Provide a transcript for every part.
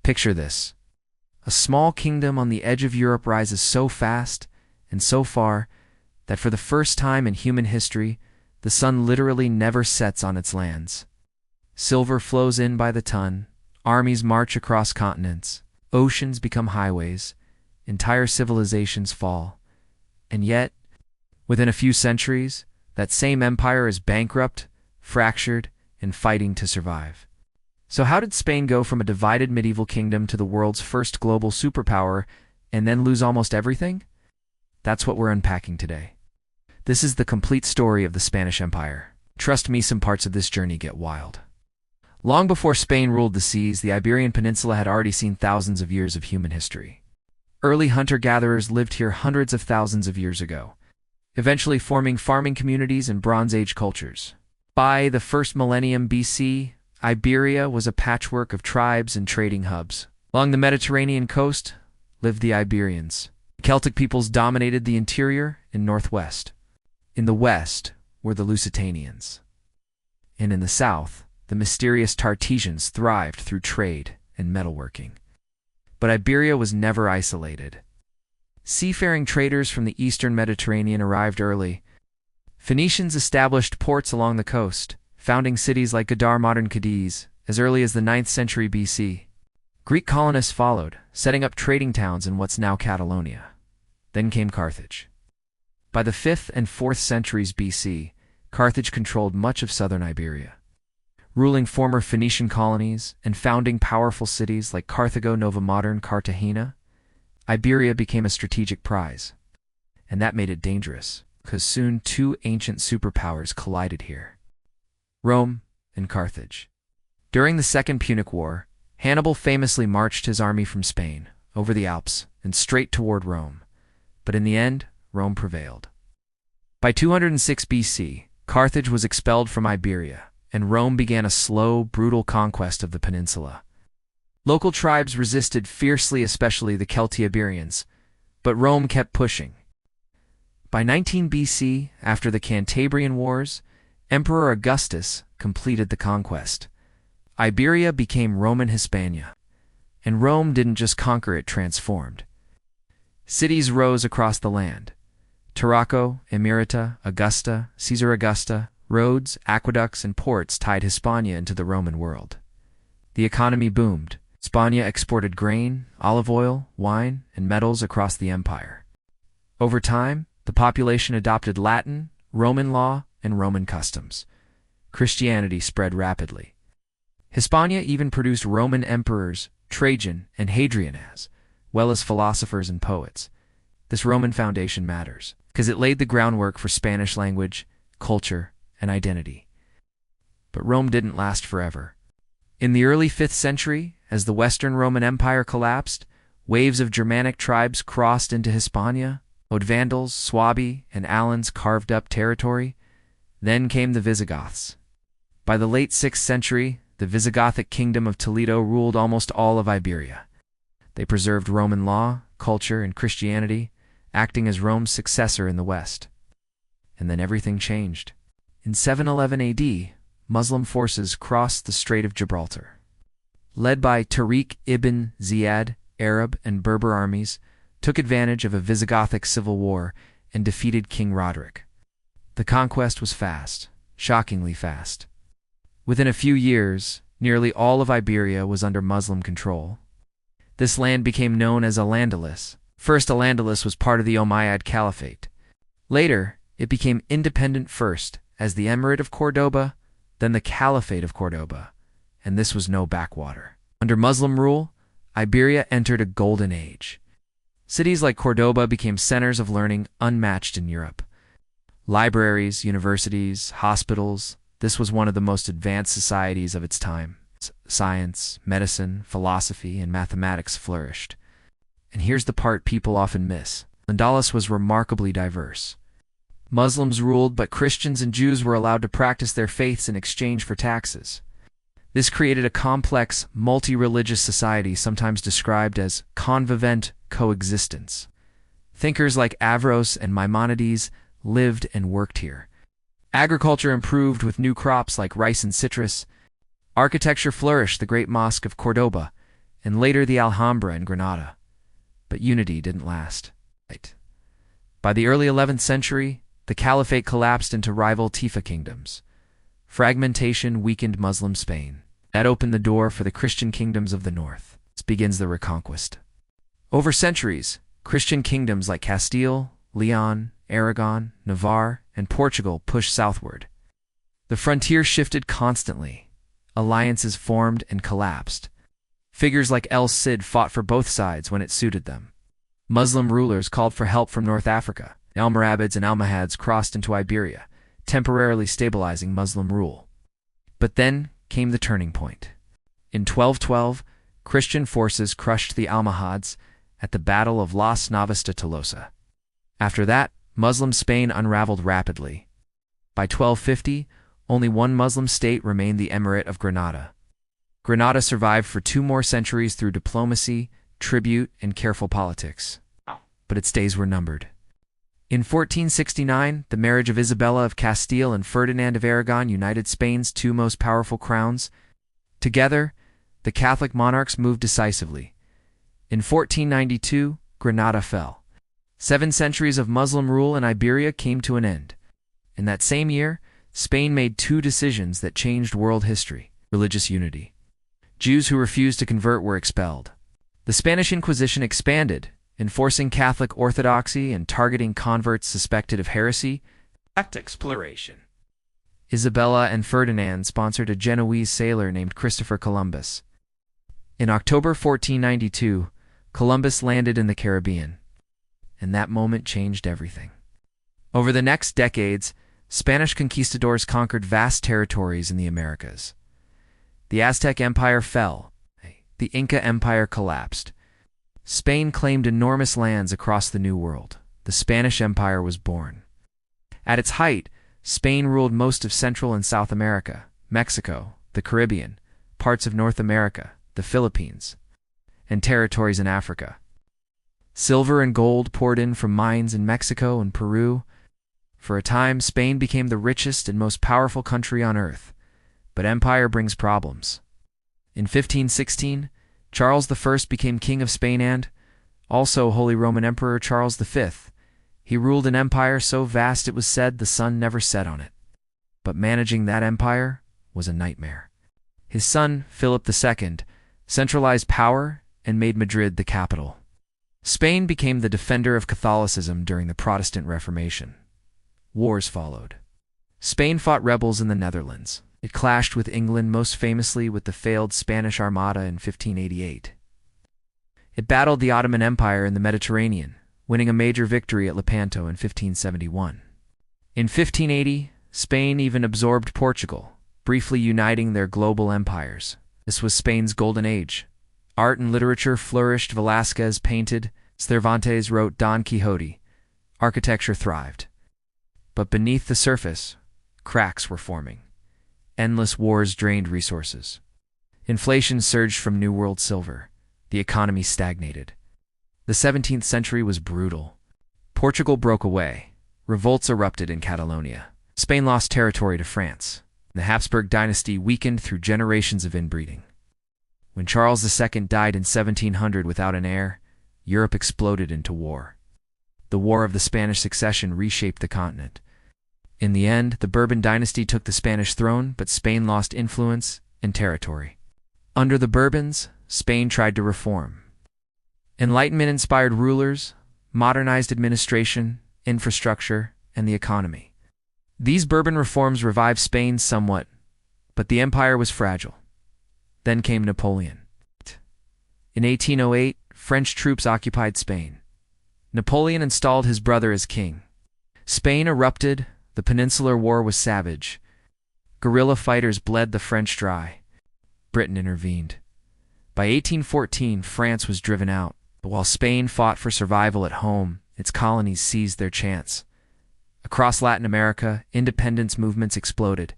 Picture this. A small kingdom on the edge of Europe rises so fast and so far that for the first time in human history, the sun literally never sets on its lands. Silver flows in by the ton, armies march across continents, oceans become highways, entire civilizations fall. And yet, within a few centuries, that same empire is bankrupt, fractured, and fighting to survive. So how did Spain go from a divided medieval kingdom to the world's first global superpower and then lose almost everything? That's what we're unpacking today. This is the complete story of the Spanish Empire. Trust me, some parts of this journey get wild. Long before Spain ruled the seas, the Iberian Peninsula had already seen thousands of years of human history. Early hunter-gatherers lived here hundreds of thousands of years ago, eventually forming farming communities and Bronze Age cultures. By the first millennium BC, Iberia was a patchwork of tribes and trading hubs. Along the Mediterranean coast lived the Iberians. Celtic peoples dominated the interior and northwest. In the west were the Lusitanians. And in the south, the mysterious Tartessians thrived through trade and metalworking. But Iberia was never isolated. Seafaring traders from the eastern Mediterranean arrived early. Phoenicians established ports along the coast, founding cities like Gadar, modern Cadiz, as early as the 9th century BC. Greek colonists followed, setting up trading towns in what's now Catalonia. Then came Carthage. By the 5th and 4th centuries BC, Carthage controlled much of southern Iberia, ruling former Phoenician colonies and founding powerful cities like Carthago, Nova modern Cartagena. Iberia became a strategic prize, and that made it dangerous, because soon two ancient superpowers collided here: Rome and Carthage. During the Second Punic War, Hannibal famously marched his army from Spain, over the Alps, and straight toward Rome. But in the end, Rome prevailed. By 206 BC, Carthage was expelled from Iberia, and Rome began a slow, brutal conquest of the peninsula. Local tribes resisted fiercely, especially the Celti-Iberians, but Rome kept pushing. By 19 BC, after the Cantabrian Wars, Emperor Augustus completed the conquest. Iberia became Roman Hispania, and Rome didn't just conquer, it transformed. Cities rose across the land: Tarraco, Emirata, Augusta, Caesar Augusta. Roads, aqueducts, and ports tied Hispania into the Roman world. The economy boomed. Hispania exported grain, olive oil, wine, and metals across the empire. Over time, the population adopted Latin, Roman law, and Roman customs. Christianity spread rapidly. Hispania even produced Roman emperors, Trajan and Hadrian, as well as philosophers and poets. This Roman foundation matters, because it laid the groundwork for Spanish language, culture, and identity. But Rome didn't last forever. In the early 5th century, as the Western Roman Empire collapsed, waves of Germanic tribes crossed into Hispania. Vandals, Swabi, and Alans carved up territory. Then came the Visigoths. By the late 6th century, the Visigothic kingdom of Toledo ruled almost all of Iberia. They preserved Roman law, culture, and Christianity, acting as Rome's successor in the West. And then everything changed. In 711 AD, Muslim forces crossed the Strait of Gibraltar. Led by Tariq ibn Ziyad, Arab and Berber armies took advantage of a Visigothic civil war and defeated King Roderick. The conquest was fast, shockingly fast. Within a few years, nearly all of Iberia was under Muslim control. This land became known as Al-Andalus. First, Al-Andalus was part of the Umayyad Caliphate. Later, it became independent first as the Emirate of Cordoba, then the Caliphate of Cordoba, and this was no backwater. Under Muslim rule, Iberia entered a golden age. Cities like Cordoba became centers of learning unmatched in Europe. Libraries, universities, hospitals, this was one of the most advanced societies of its time. Science, medicine, philosophy, and mathematics flourished. And here's the part people often miss: Al-Andalus was remarkably diverse. Muslims ruled, but Christians and Jews were allowed to practice their faiths in exchange for taxes. This created a complex, multi-religious society sometimes described as convivent coexistence. Thinkers like Averroes and Maimonides lived and worked here. Agriculture improved with new crops like rice and citrus. Architecture flourished: the Great Mosque of Cordoba, and later the Alhambra in Granada. But unity didn't last. By the early 11th century, the caliphate collapsed into rival Tifa kingdoms. Fragmentation weakened Muslim Spain. That opened the door for the Christian kingdoms of the north. This begins the Reconquista. Over centuries, Christian kingdoms like Castile, Leon, Aragon, Navarre, and Portugal pushed southward. The frontier shifted constantly. Alliances formed and collapsed. Figures like El Cid fought for both sides when it suited them. Muslim rulers called for help from North Africa. The Almoravids and Almohads crossed into Iberia, temporarily stabilizing Muslim rule. But then came the turning point. In 1212, Christian forces crushed the Almohads at the Battle of Las Navas de Tolosa. After that, Muslim Spain unraveled rapidly. By 1250, only one Muslim state remained, the Emirate of Granada. Granada survived for 2 more centuries through diplomacy, tribute, and careful politics. But its days were numbered. In 1469, the marriage of Isabella of Castile and Ferdinand of Aragon united Spain's 2 most powerful crowns. Together, the Catholic monarchs moved decisively. In 1492, Granada fell. 7 centuries of Muslim rule in Iberia came to an end. In that same year, Spain made 2 decisions that changed world history: religious unity. Jews who refused to convert were expelled. The Spanish Inquisition expanded, enforcing Catholic orthodoxy and targeting converts suspected of heresy. Exploration. Isabella and Ferdinand sponsored a Genoese sailor named Christopher Columbus. In October 1492, Columbus landed in the Caribbean, and that moment changed everything. Over the next decades, Spanish conquistadors conquered vast territories in the Americas. The Aztec Empire fell. The Inca Empire collapsed. Spain claimed enormous lands across the New World. The Spanish Empire was born. At its height, Spain ruled most of Central and South America, Mexico, the Caribbean, parts of North America, the Philippines, and territories in Africa. Silver and gold poured in from mines in Mexico and Peru. For a time, Spain became the richest and most powerful country on earth. But empire brings problems. In 1516, Charles I became King of Spain and, also Holy Roman Emperor Charles V. He ruled an empire so vast it was said the sun never set on it. But managing that empire was a nightmare. His son, Philip II, centralized power and made Madrid the capital. Spain became the defender of Catholicism during the Protestant Reformation. Wars followed. Spain fought rebels in the Netherlands. It clashed with England, most famously with the failed Spanish Armada in 1588. It battled the Ottoman Empire in the Mediterranean, winning a major victory at Lepanto in 1571. In 1580, Spain even absorbed Portugal, briefly uniting their global empires. This was Spain's golden age. Art and literature flourished. Velázquez painted, Cervantes wrote Don Quixote. Architecture thrived. But beneath the surface, cracks were forming. Endless wars drained resources. Inflation surged from New World silver. The economy stagnated. The 17th century was brutal. Portugal broke away. Revolts erupted in Catalonia. Spain lost territory to France. The Habsburg dynasty weakened through generations of inbreeding. When Charles II died in 1700 without an heir, Europe exploded into war. The War of the Spanish Succession reshaped the continent. In the end, the Bourbon dynasty took the Spanish throne, but Spain lost influence and territory. Under the Bourbons, Spain tried to reform. Enlightenment-inspired rulers modernized administration, infrastructure, and the economy. These Bourbon reforms revived Spain somewhat, but the empire was fragile. Then came Napoleon. In 1808, French troops occupied Spain. Napoleon installed his brother as king. Spain erupted. The Peninsular War was savage. Guerrilla fighters bled the French dry. Britain intervened. By 1814, France was driven out. But while Spain fought for survival at home, its colonies seized their chance. Across Latin America, independence movements exploded.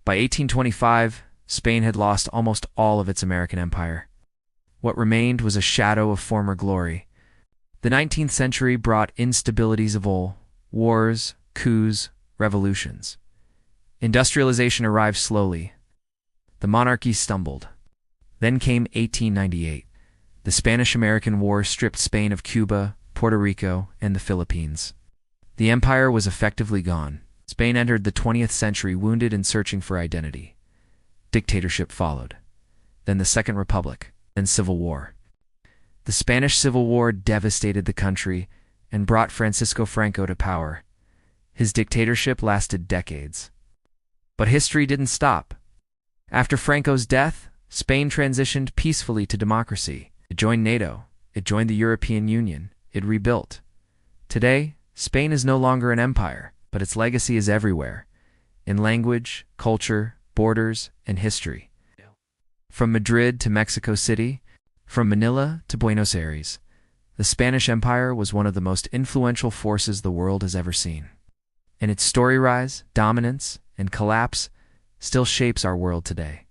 By 1825, Spain had lost almost all of its American empire. What remained was a shadow of former glory. The 19th century brought instabilities of all: wars, coups, revolutions. Industrialization arrived slowly. The monarchy stumbled. Then came 1898. The Spanish-American War stripped Spain of Cuba, Puerto Rico, and the Philippines. The empire was effectively gone. Spain entered the 20th century wounded and searching for identity. Dictatorship followed. Then the Second Republic, then Civil War. The Spanish Civil War devastated the country and brought Francisco Franco to power. His dictatorship lasted decades. But history didn't stop. After Franco's death, Spain transitioned peacefully to democracy. It joined NATO. It joined the European Union. It rebuilt. Today, Spain is no longer an empire, but its legacy is everywhere, in language, culture, borders, and history. From Madrid to Mexico City, from Manila to Buenos Aires, the Spanish Empire was one of the most influential forces the world has ever seen. And its story rise, dominance, and collapse still shapes our world today.